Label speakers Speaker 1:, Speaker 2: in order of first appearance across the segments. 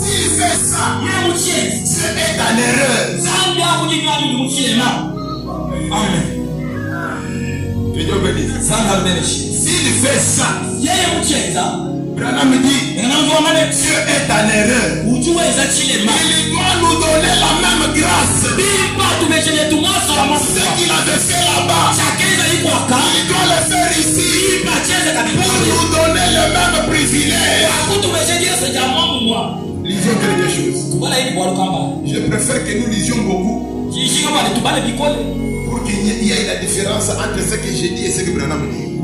Speaker 1: S'il fait ça, Dieu est en erreur. Amen. Que Dieu bénisse. S'il fait ça, Branham dit, Dieu est en erreur. Il doit nous donner la même grâce. Ce qu'il avait fait là-bas, il doit le faire ici. Pour nous donner le même privilège. Lisons quelque chose. Je préfère que nous lisions beaucoup. Pour qu'il y ait la différence entre ce que j'ai dit et ce que Branham dit.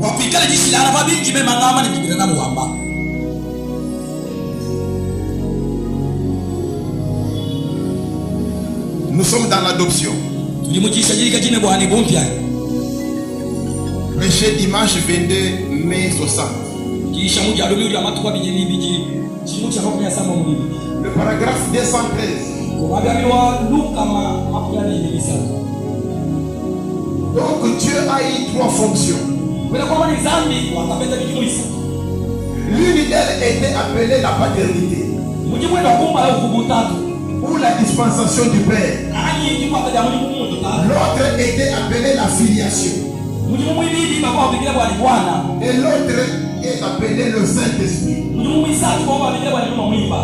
Speaker 1: Nous sommes dans l'adoption. Péché dimanche 22 mai 60. Le paragraphe 213. Donc Dieu a eu 3 fonctions. L'une d'elles était appelée la paternité. Ou la dispensation du Père. L'autre était appelée la filiation. Et l'autre est appelé le Saint-Esprit.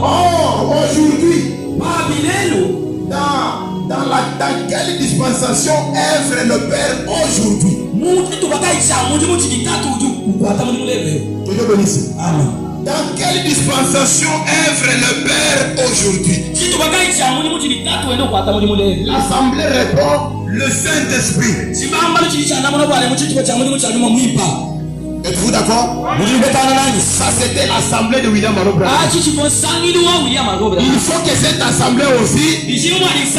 Speaker 1: Or, aujourd'hui, dans quelle dispensation œuvre le Père aujourd'hui? Dans quelle dispensation œuvre le Père aujourd'hui? L'Assemblée répond le Saint-Esprit. Êtes-vous d'accord? Ça c'était l'assemblée de William Monroe. Il faut que cette assemblée aussi puisse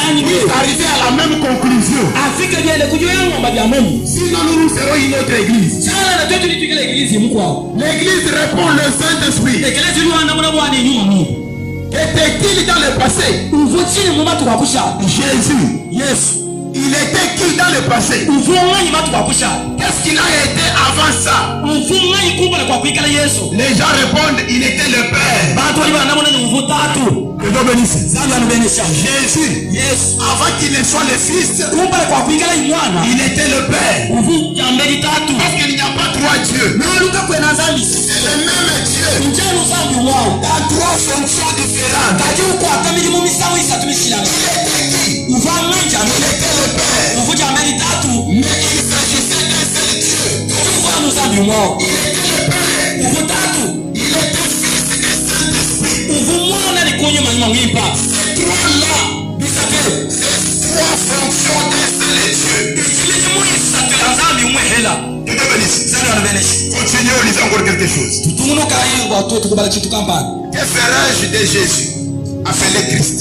Speaker 1: arriver à la même conclusion. Sinon nous serons une autre église. L'église répond le Saint-Esprit. Qu'était-il dans le passé? Jésus. Yes. Il était qui dans le passé? Qu'est-ce qu'il a été avant ça? Les gens répondent, il était le Père. Que Dieu bénisse. Jésus, avant qu'il ne soit le Fils, il était le Père. Parce qu'il n'y a pas 3 dieux. C'est le même Dieu. Dans 3 fonctions différentes. Il était qui? Il était le Père. Mais il s'agissait d'un seul Dieu. Il était le Père. Il était Fils du Saint-Esprit. Ces 3-là, c'est 3 fonctions d'un seul Dieu. Continuons, lisons encore quelque chose. Que ferai-je de Jésus appelé Christ?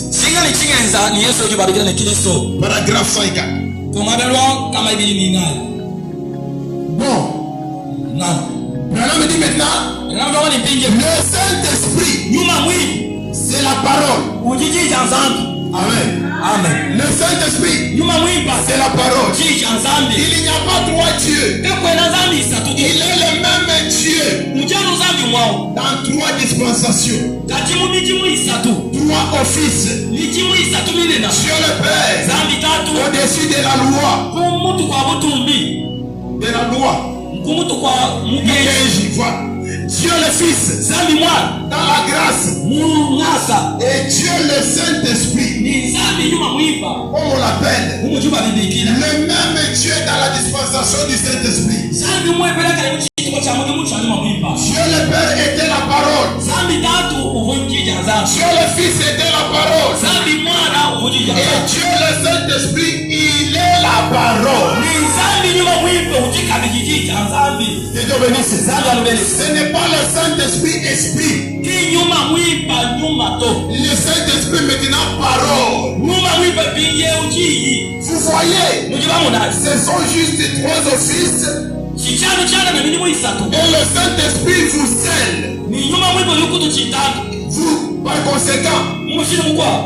Speaker 1: Paragraphe 54. Bon. Branham dit maintenant, le Saint-Esprit, c'est la parole. Amen. Amen. Le Saint-Esprit, c'est la parole. Il n'y a pas 3 dieux. Il est le même Dieu. Dans 3 dispensations. 3 offices. Dieu le Père. Au-dessus de la loi. De la loi. Dieu le Fils. Dans la grâce. Et Dieu le Saint-Esprit. On l'appelle. Le même Dieu dans la dispensation du Saint-Esprit. Dieu le Père était la parole. Dieu le Fils était la parole. Et Dieu le Saint-Esprit, il est la parole. Ce n'est pas le Saint-Esprit esprit. Le Saint-Esprit maintenant parole. Vous voyez, ce sont juste 3 offices. Et le Saint-Esprit vous scelle. Vous Par conséquent,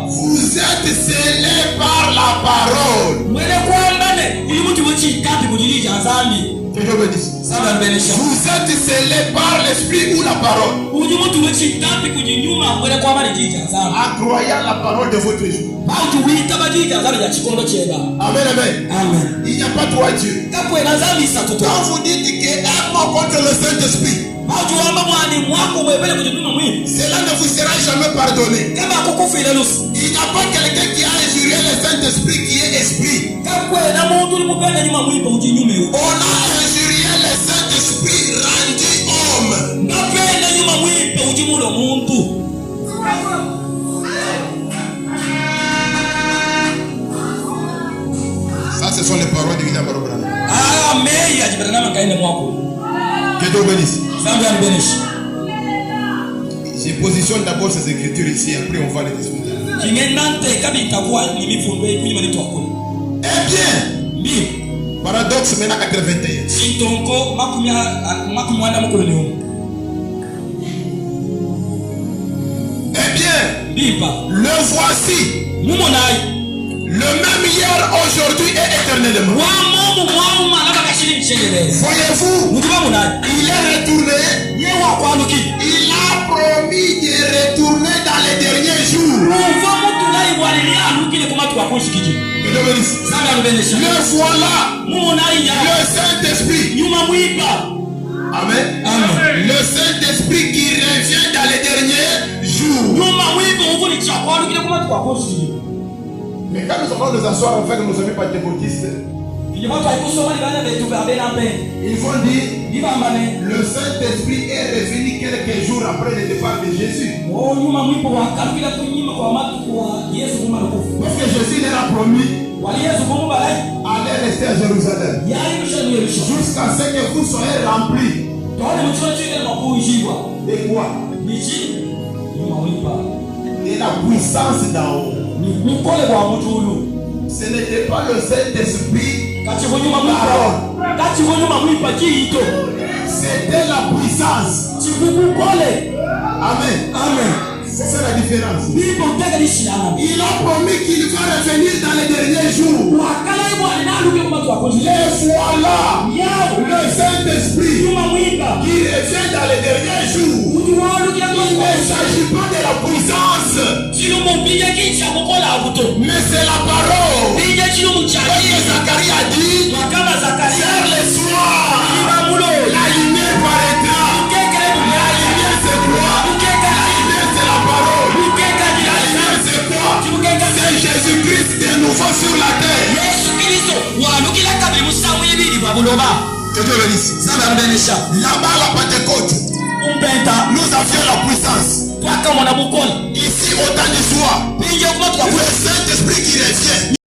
Speaker 1: vous êtes scellés par la parole. Vous êtes scellés par l'esprit ou la parole. En croyant la parole de votre jour. Amen, amen. Il n'y a pas trois dieux. Quand vous dites qu'un mot contre le Saint-Esprit, cela ne vous sera jamais pardonné. Il n'y a pas quelqu'un qui a injurié le Saint-Esprit qui est esprit. On a injurié le Saint-Esprit rendu homme. Ça, ce sont les paroles de William Branham. Que Dieu bénisse. Je positionne d'abord ces écritures ici, après on va les discuter. Eh bien, paradoxe maintenant 81. Eh bien, le voici. Le même hier, aujourd'hui et éternellement. Voyez-vous, il est retourné. Il a promis de retourner dans les derniers jours. Le voilà, le Saint-Esprit. Amen. Le Saint-Esprit qui revient dans les derniers jours. Mais quand nous allons nous asseoir en fait de nos amis pentecôtistes, ils vont dire le Saint-Esprit est revenu quelques jours après le départ de Jésus. Parce que Jésus leur a promis allez rester à Jérusalem jusqu'à ce que vous soyez remplis. De quoi? De la puissance d'en haut. Ce n'était pas le Saint-Esprit, c'était la puissance. Amen. C'est ça la différence. Il a promis qu'il va revenir dans les derniers jours. Et voilà le Saint-Esprit qui revient dans les derniers jours. Il ne s'agit pas de la puissance, mais c'est la parole. Zacharie a dit, vers le soir, la lumière paraîtra. La lumière c'est quoi? La lumière c'est la parole. La lumière c'est quoi? C'est Jésus-Christ de nouveau sur la terre. Que Dieu bénisse. Là-bas la Pentecôte, nous avions la puissance. Ici au temps du soir, le